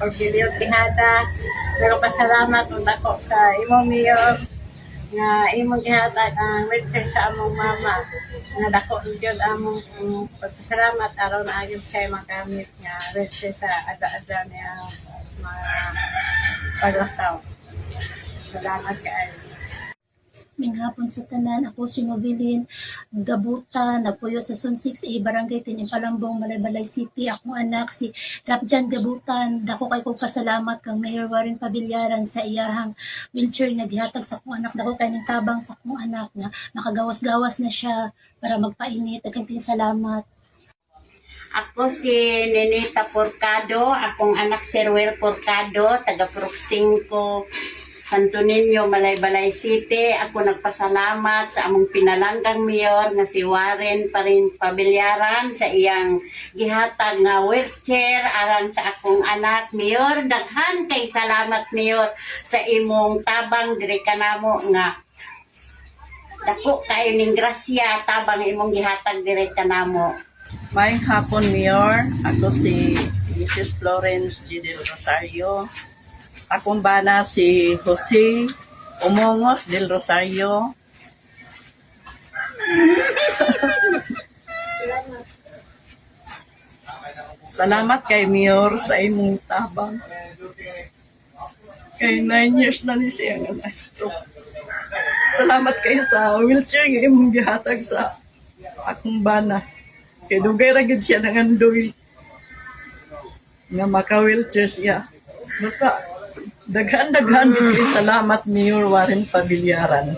Porbilio Tihada. Nagpasalamat kung dako sa imo Mayor nga imong gihatag ang wheelchair sa among mama. Nga dako gyud among pagpasalamat aron na gyud siya magamit nga wheelchair sa ada-ada niya mga paglakaw. Salamat kaayo. Minghapon sa tanan, ako si Nobilin Gabutan, nagpuyo sa Zone 6A, Barangay Tinimpalambong, Malaybalay City. Akong anak si Rapjan Gabutan. Dako kay kong pasalamat kang Mayor Warren Pabillaran sa iyahang wheelchair na gihatag sa akong anak. Dako kay ning tabang sa akong anak nga makagawas-gawas na siya para magpainit. Daghang salamat. Ako si Nenita Porcado, akong anak si Ruel Porcado, taga Purok 5, Santo Niño, Malaybalay City. Ako nagpasalamat sa among pinalanggang mayor nga si Warren Pabillaran sa iyang gihatag nga wheelchair aran sa akong anak. Mayor, daghan kay salamat Mayor sa imong tabang diri kanamo nga dako kayo ning grasya tabang imong gihatag diri kanamo. Maayong hapon, Mayor. Ako si Mrs. Florence G. Del Rosario. Akong bana si Jose Umongos del Rosario. Salamat kay Mayor sa imong tabang. Kay 9 years na ni siya nga na-stroke. Salamat kayo sa wheelchair nga imong gihatag sa akong bana. Kay dugay ra gid siya nangandoy nga maka-wheelchair siya. Basta daghan-daghan din salamat Mayor Warren Pabillaran.